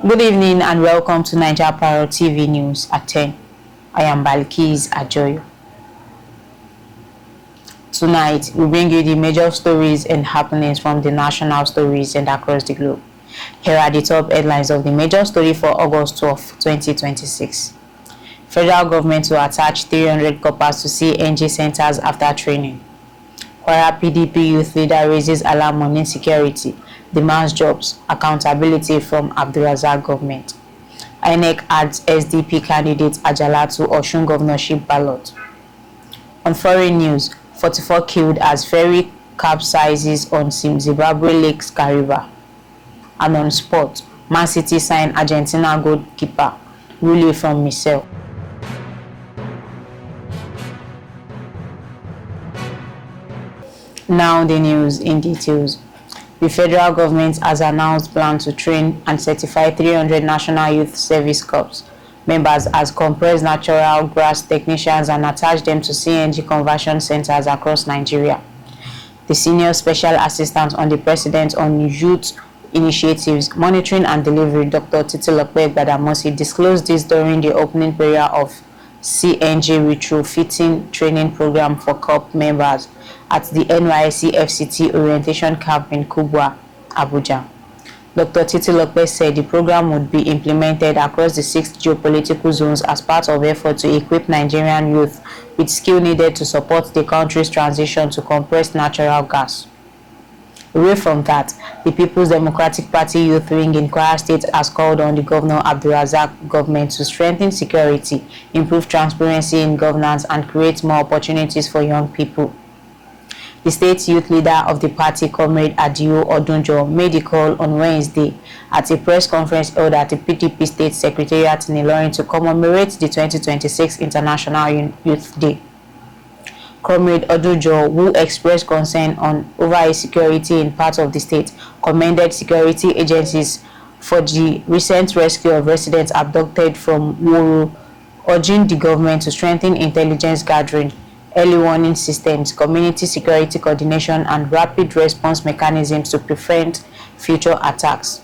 Good evening and welcome to 9japarrotTV News at 10. I am Balikis Ajoyo. Tonight, we bring you the major stories and happenings from the national stories and across the globe. Here are the top headlines of the major story for August 12, 2026. Federal government to attach 300 Corpers to CNG centers after training. Kwara PDP youth leader raises alarm on insecurity, demands jobs, accountability from Abdulrazaq government. INEC adds SDP candidate Ajala to Osun Governorship Ballot. On foreign news, 44 killed as Ferry Capsizes on Zimbabwe Lake's Kariba. And on sport, Man City signed Argentina Goalkeeper Rulli from Marseille. Now the news in details. The federal government has announced plans to train and certify 300 National Youth Service Corps members as compressed natural gas technicians and attach them to CNG conversion centers across Nigeria. The senior special assistant on the president on youth initiatives, monitoring and delivery, Dr. Badamosi, disclosed this during the opening prayer of CNG retrofitting training program for corps members at the NYSC FCT orientation camp in Kubwa, Abuja. Dr. Titilope said the program would be implemented across the 6 geopolitical zones as part of effort to equip Nigerian youth with skill needed to support the country's transition to compressed natural gas. Away from that, the People's Democratic Party Youth Wing in Kwara State has called on the Governor Abdulrazaq government to strengthen security, improve transparency in governance, and create more opportunities for young people. The state youth leader of the party, Comrade Ajoyo, made the call on Wednesday at a press conference held at the PDP State Secretariat in Ilorin to commemorate the 2026 International Youth Day. Comrade Ajoyo, who expressed concern over insecurity in parts of the state, commended security agencies for the recent rescue of residents abducted from Wuru, urging the government to strengthen intelligence gathering, early warning systems, community security coordination, and rapid response mechanisms to prevent future attacks.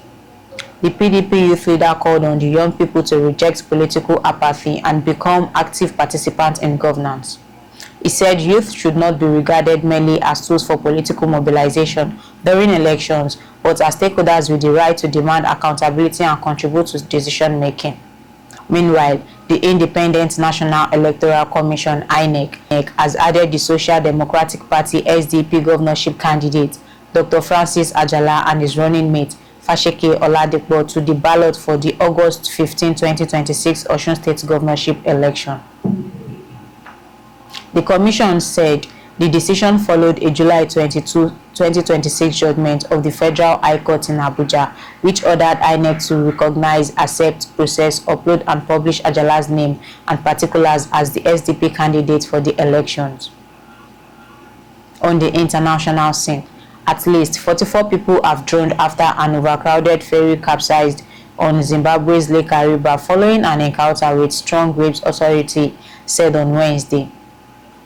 The PDP youth leader called on the young people to reject political apathy and become active participants in governance. He said youth should not be regarded merely as tools for political mobilization during elections, but as stakeholders with the right to demand accountability and contribute to decision making. Meanwhile, the Independent National Electoral Commission (INEC) has added the Social Democratic Party SDP governorship candidate Dr. Francis Ajala and his running mate Fasheke Oladipo to the ballot for the August 15, 2026 Osun State governorship election. The commission said the decision followed a July 22, 2026 judgment of the Federal High Court in Abuja, which ordered INEC to recognize, accept, process, upload, and publish Ajala's name and particulars as the SDP candidate for the elections. On the international scene, at least 44 people have drowned after an overcrowded ferry capsized on Zimbabwe's Lake Kariba following an encounter with strong waves, authority said on Wednesday.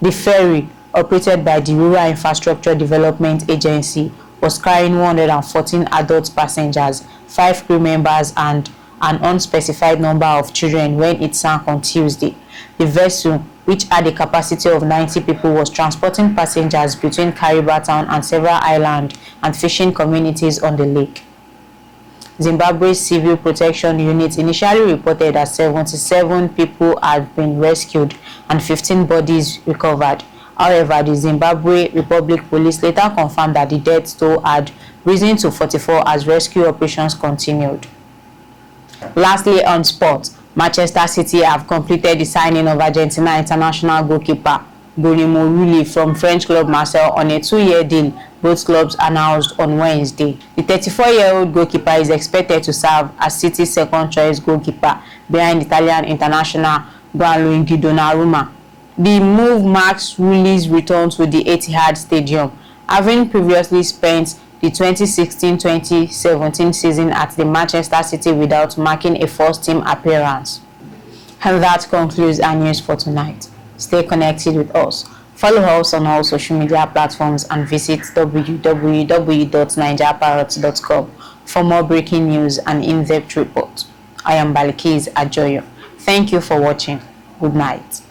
The ferry, operated by the Rural Infrastructure Development Agency, was carrying 114 adult passengers, 5 crew members, and an unspecified number of children when it sank on Tuesday. The vessel, which had a capacity of 90 people, was transporting passengers between Kariba town and several island and fishing communities on the lake. Zimbabwe's Civil Protection Unit initially reported that 77 people had been rescued and 15 bodies recovered. However, the Zimbabwe Republic Police later confirmed that the death toll had risen to 44 as rescue operations continued. Lastly, on sports, Manchester City have completed the signing of Argentina international goalkeeper Rulli from French club Marseille on a 2-year deal, both clubs announced on Wednesday. The 34-year-old goalkeeper is expected to serve as City's second-choice goalkeeper behind Italian international Gianluigi Donnarumma. The move marks Rulli's return to the Etihad Stadium, having previously spent the 2016-2017 season at the Manchester City without marking a first-team appearance. And that concludes our news for tonight. Stay connected with us. Follow us on all social media platforms and visit www.9japarrot.com for more breaking news and in-depth reports. I am Balikis Ajoyo. Thank you for watching. Good night.